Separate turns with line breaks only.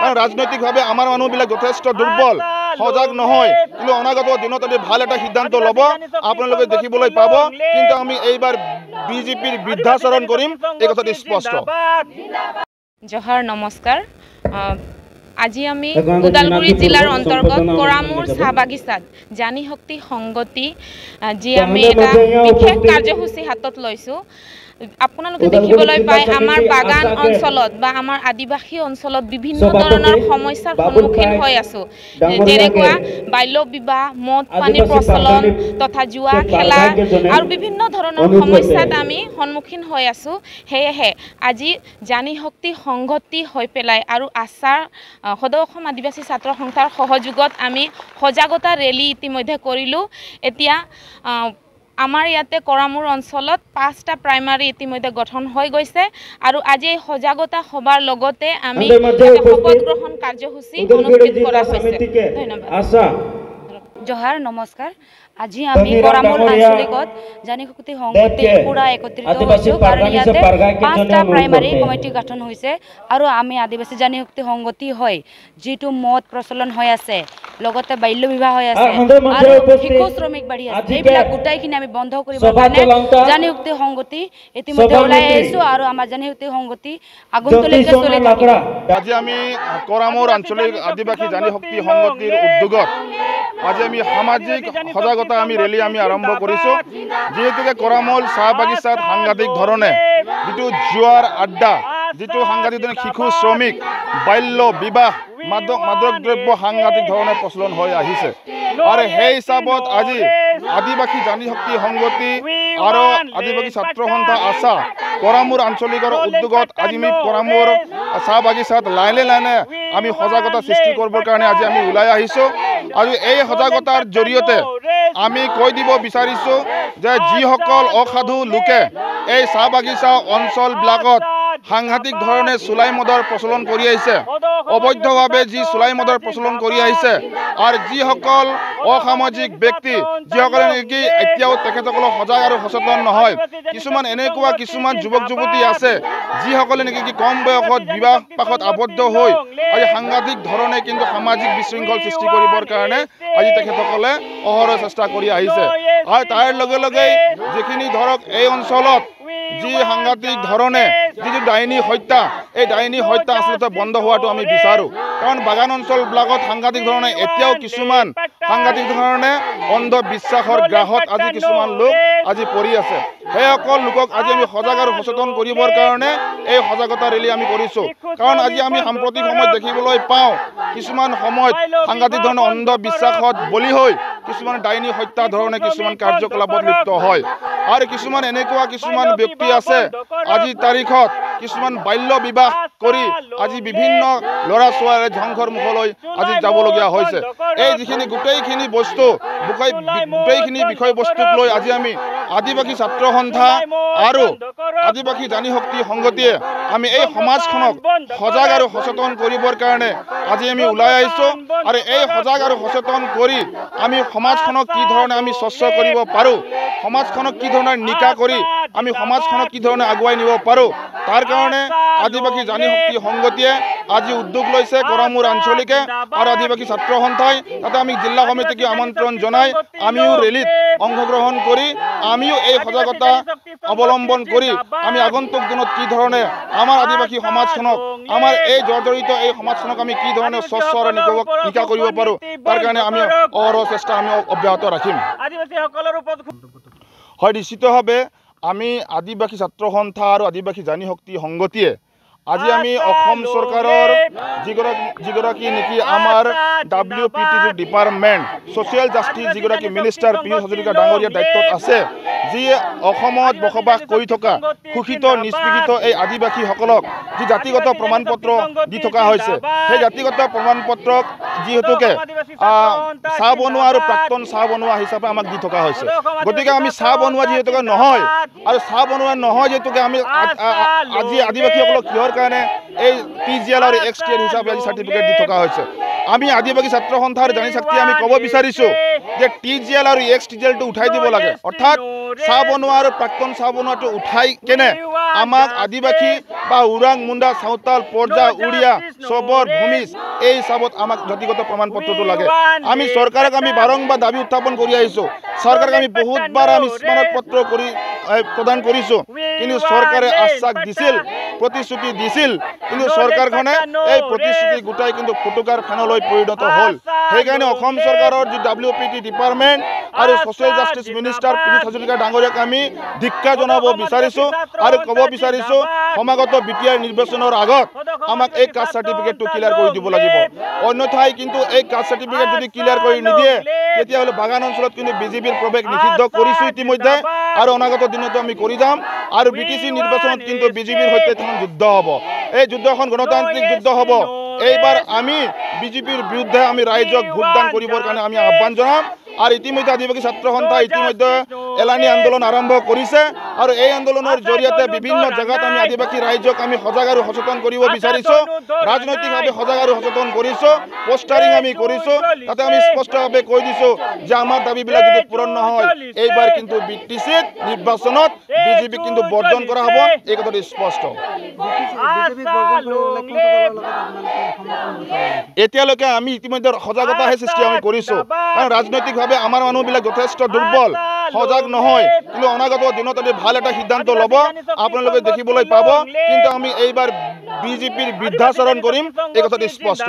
কাৰণ ৰাজনৈতিকভাৱে আমাৰ মানুহবিলাক যথেষ্ট দুৰ্বল সজাগ নহয় কিন্তু অনাগত দিনত যদি ভাল এটা সিদ্ধান্ত ল'ব আপোনালোকে দেখিবলৈ পাব কিন্তু আমি এইবাৰ বিজেপিৰ বৃদ্ধাচৰণ কৰিম এই কথাটো স্পষ্ট
জহাৰ নমস্কাৰ আজি আমি ওদালগুৰি জিলাৰ অন্তৰ্গত কৰামুৰ চাহ বাগিচাত জানি শক্তি সংগতি যি আমি এটা বিশেষ কাৰ্যসূচী হাতত লৈছোঁ আপোনালোকে দেখিবলৈ পায় আমাৰ বাগান অঞ্চলত বা আমাৰ আদিবাসী অঞ্চলত বিভিন্ন ধৰণৰ সমস্যাৰ সন্মুখীন হৈ আছোঁ যেনেকুৱা বাল্য বিবাহ মদ পানীৰ প্ৰচলন তথা জুৱা খেলা আৰু বিভিন্ন ধৰণৰ সমস্যাত আমি সন্মুখীন হৈ আছোঁ সেয়েহে আজি জানি শক্তি সংগতি হৈ পেলাই আৰু আচাৰ সদৌ অসম আদিবাসী ছাত্ৰ সংস্থাৰ সহযোগত আমি সজাগতা ৰেলী ইতিমধ্যে কৰিলোঁ এতিয়া আমাৰ ইয়াতে কৰামুৰ অঞ্চলত 5টা প্ৰাইমাৰী ইতিমধ্যে গঠন হৈ গৈছে আৰু আজি এই সজাগতা সভাৰ লগতে আমি শপত গ্ৰহণ কাৰ্যসূচী অনুষ্ঠিত কৰা হৈছে ধন্যবাদ
জহাৰ নমস্কাৰ আজি আমি কৰামুৰ আঞ্চলিকত জানি শক্তি সংগতি পুৰা একত্ৰিত হৈছোঁ কাৰণ ইয়াতে 5টা প্ৰাইমাৰী কমিটি গঠন হৈছে আৰু আমি আদিবাসী জানি শক্তি সংগতি হয় যিটো মদ প্ৰচলন হৈ আছে লগতে বাল্য বিবাহ হৈ আছে আৰু শিশু শ্ৰমিক বাঢ়ি আছে এইবিলাক গোটাইখিনি আমি বন্ধ কৰিবৰ কাৰণে জানি শক্তি সংগতি ইতিমধ্যে ওলাই আহিছোঁ আৰু আমাৰ জানি শক্তি সংগতি আগন্তুলৈকে চলি থাকিব
আজি আমি কৰামুৰ আঞ্চলিক আদিবাসী জানি শক্তি সংগতিৰ উদ্যোগত আজি আমি সামাজিক সজাগতা আমি ৰেলী আমি আৰম্ভ কৰিছোঁ যিহেতুকে কৰামুৰ চাহ বাগিচাত সাংঘাতিক ধৰণে যিটো জুৱাৰ আড্ডা যিটো সাংঘাতিক ধৰণে শিশু শ্ৰমিক বাল্য বিবাহ মাদক দ্ৰব্য সাংঘাতিক ধৰণে প্ৰচলন হৈ আহিছে আৰু সেই হিচাপত আজি আদিবাসী জানি শক্তি সংগতি আৰু আদিবাসী ছাত্ৰ সন্থা আশা কৰামুৰ আঞ্চলিকৰ উদ্যোগত আজি আমি কৰামুৰ চাহ বাগিচাত লাইনে লাইনে আমি সজাগতা সৃষ্টি কৰিবৰ কাৰণে আজি আমি ওলাই আহিছোঁ আৰু এই সজাগতাৰ জৰিয়তে আমি কৈ দিব বিচাৰিছোঁ যে যিসকল অসাধু লোকে এই চাহ বাগিচা অঞ্চলবিলাকত সাংঘাতিক ধৰণে চুলাই মদৰ প্ৰচলন কৰি আহিছে অবৈধভাৱে যি চুলাই মদৰ প্ৰচলন কৰি আহিছে আৰু যিসকল অসামাজিক ব্যক্তি যিসকলে নেকি এতিয়াও তেখেতসকলক সজাগ আৰু সচেতন নহয় কিছুমান এনেকুৱা কিছুমান যুৱক যুৱতী আছে যিসকলে নেকি কম বয়সত বিবাহ পাশত আবদ্ধ হৈ আজি সাংঘাতিক ধৰণে কিন্তু সামাজিক বিশৃংখল সৃষ্টি কৰিবৰ কাৰণে আজি তেখেতসকলে অহৰহ চেষ্টা কৰি আহিছে আৰু তাৰ লগে লগে যিখিনি ধৰক এই অঞ্চলত যি সাংঘাতিক ধৰণে যিটো ডাইনী হত্যা এই ডাইনী হত্যা আচলতে বন্ধ হোৱাটো আমি বিচাৰোঁ কাৰণ বাগান অঞ্চলবিলাকত সাংঘাতিক ধৰণে এতিয়াও কিছুমান সাংঘাতিক ধৰণে অন্ধবিশ্বাসৰ গ্ৰাহত আজি কিছুমান লোক আজি পৰি আছে সেইসকল লোকক আজি আমি সজাগ আৰু সচেতন কৰিবৰ কাৰণে এই সজাগতা ৰেলী আমি কৰিছোঁ কাৰণ আজি আমি সাম্প্ৰতিক সময়ত দেখিবলৈ পাওঁ কিছুমান সময়ত সাংঘাতিক ধৰণে অন্ধবিশ্বাসত বলি হৈ কিছুমান ডাইনী হত্যা ধৰণে কিছুমান কাৰ্যকলাপত লিপ্ত হয় আৰু কিছুমান এনেকুৱা কিছুমান ব্যক্তি আছে আজি তাৰিখত কিছুমান বাল্য বিবাহ কৰি আজি বিভিন্ন ল'ৰা ছোৱালীৰ ধ্বংসৰ মুখলৈ আজি যাবলগীয়া হৈছে এই যিখিনি গোটেইখিনি বস্তু গোটেইখিনি বিষয়বস্তুক লৈ আজি আমি আদিবাসী ছাত্ৰ সন্থা আৰু আদিবাসী জানি শক্তি সংগতিয়ে আমি এই সমাজখনক সজাগ আৰু সচেতন কৰিবৰ কাৰণে আজি আমি ওলাই আহিছোঁ আৰু এই সজাগ আৰু সচেতন কৰি আমি সমাজখনক কি ধৰণে আমি স্বচ্ছ কৰিব পাৰোঁ সমাজখনক কি ধৰণে নিকা কৰি আমি সমাজখনক কি ধৰণে আগুৱাই নিব পাৰোঁ তাৰ কাৰণে আদিবাসী জানি শক্তি সংগতিয়ে আজি উদ্যোগ লৈছে কৰামুৰ আঞ্চলিকে আৰু আদিবাসী ছাত্ৰ সন্থাই তাতে আমি জিলা সমিতিকে আমন্ত্ৰণ জনাই আমিও ৰেলীত অংশগ্ৰহণ কৰি আমিও এই সজাগতা অৱলম্বন কৰি আমি আগন্তুক দিনত কি ধৰণে আমাৰ আদিবাসী সমাজখনক আমাৰ এই জৰ্জৰিত এই সমাজখনক আমি কি ধৰণে স্বচ্ছ আৰু নিকা কৰিব পাৰোঁ তাৰ কাৰণে আমি অহৰহ চেষ্টা আমি অব্যাহত ৰাখিম হয় নিশ্চিতভাৱে আমি আদিবাসী ছাত্ৰ সন্থা আৰু আদিবাসী জানি শক্তি সংগতিয়ে আজি আমি অসম চৰকাৰৰ যিগৰাকী নেকি আমাৰ WPT ডিপাৰ্টমেণ্ট ছ'চিয়েল জাষ্টিছ যিগৰাকী মিনিষ্টাৰ পীয়ুষ হাজৰিকা ডাঙৰীয়াৰ দায়িত্বত আছে যিয়ে অসমত বসবাস কৰি থকা শোষিত নিষ্পীড়িত এই আদিবাসীসকলক যি জাতিগত প্ৰমাণ পত্ৰ দি থকা হৈছে সেই জাতিগত প্ৰমাণ পত্ৰক যিহেতুকে চাহ বনোৱা আৰু প্ৰাক্তন চাহ বনোৱা হিচাপে আমাক দি থকা হৈছে গতিকে আমি চাহ বনোৱা যিহেতুকে নহয় আৰু চাহ বনোৱা নহয় যিহেতুকে আমি আজি আদিবাসীসকলক কিহৰ কাৰণে এই PGL আৰু XTL হিচাপে আজি চাৰ্টিফিকেট দি থকা হৈছে আমি আদিবাসী ছাত্ৰ সন্থাৰ জানি শক্তি আমি ক'ব বিচাৰিছোঁ যে টিজিএল আৰু এক্স টিজিএলটো উঠাই দিব লাগে অৰ্থাৎ চাহ বনোৱা আৰু প্ৰাক্তন চাহ বনোৱাটো উঠাই কেনে আমাক আদিবাসী বা ওৰাং মুণ্ডা চাওতাল পৰ্জা উৰিয়া চবৰ ভূমিজ এই হিচাপত আমাক জাতিগত প্ৰমাণপত্ৰটো লাগে আমি চৰকাৰক আমি বাৰংবাৰ দাবী উত্থাপন কৰি আহিছোঁ চৰকাৰক আমি বহুতবাৰ আমি স্মাৰক পত্ৰ কৰি প্ৰদান কৰিছোঁ কিন্তু চৰকাৰে আশ্বাস দিছিল প্ৰতিশ্ৰুতি দিছিল কিন্তু চৰকাৰখনে এই প্ৰতিশ্ৰুতি গোটাই কিন্তু ফুটুকাৰ ফেনলৈ পৰিণত হ'ল সেইকাৰণে অসম চৰকাৰৰ যি WPT ডিপাৰ্টমেণ্ট আৰু social justice minister Piyush Hazarika ডাঙৰীয়াক আমি ধিক্কাৰ জনাব বিচাৰিছোঁ আৰু ক'ব বিচাৰিছোঁ সমাগত BTR নিৰ্বাচনৰ আগত আমাক এই কাষ্ট চাৰ্টিফিকেটটো ক্লিয়াৰ কৰি দিব লাগিব অন্যথাই কিন্তু এই কাষ্ট চাৰ্টিফিকেট যদি ক্লিয়াৰ কৰি নিদিয়ে তেতিয়াহ'লে বাগান অঞ্চলত কিন্তু বিজেপিৰ প্ৰৱেশ নিষিদ্ধ কৰিছোঁ ইতিমধ্যে আৰু অনাগত দিনতো আমি কৰি যাম আৰু BTC নিৰ্বাচনত কিন্তু বিজেপিৰ সৈতে এখন যুদ্ধ হ'ব এই যুদ্ধখন গণতান্ত্ৰিক যুদ্ধ হ'ব এইবাৰ আমি বিজেপিৰ বিৰুদ্ধে আমি ৰাইজক ভোটদান কৰিবৰ কাৰণে আমি আহ্বান জনাম আৰু ইতিমধ্যে আদিবাসী ছাত্ৰ সন্থা ইতিমধ্যে এলানি আন্দোলন আৰম্ভ কৰিছে আৰু এই আন্দোলনৰ জৰিয়তে বিভিন্ন জেগাত আমি আদিবাসী ৰাইজক আমি সজাগ আৰু সচেতন কৰিব বিচাৰিছোঁ ৰাজনৈতিকভাৱে সজাগ আৰু সচেতন কৰিছোঁ পোষ্টাৰিং আমি কৰিছোঁ তাতে আমি স্পষ্টভাৱে কৈ দিছোঁ যে আমাৰ দাবীবিলাক যদি পূৰণ নহয় এইবাৰ কিন্তু BTC নিৰ্বাচনত বিজেপি কিন্তু বৰ্জন কৰা হ'ব এই কথাটো স্পষ্ট এতিয়ালৈকে আমি ইতিমধ্যে সজাগতাহে সৃষ্টি আমি কৰিছোঁ কাৰণ ৰাজনৈতিকভাৱে আমাৰ মানুহবিলাক যথেষ্ট দুৰ্বল সজাগ নহয় কিন্তু অনাগত দিনত আমি ভাল এটা সিদ্ধান্ত ল'ব আপোনালোকে দেখিবলৈ পাব কিন্তু আমি এইবাৰ বিজেপিৰ বৃদ্ধাচৰণ কৰিম এই কথাটো স্পষ্ট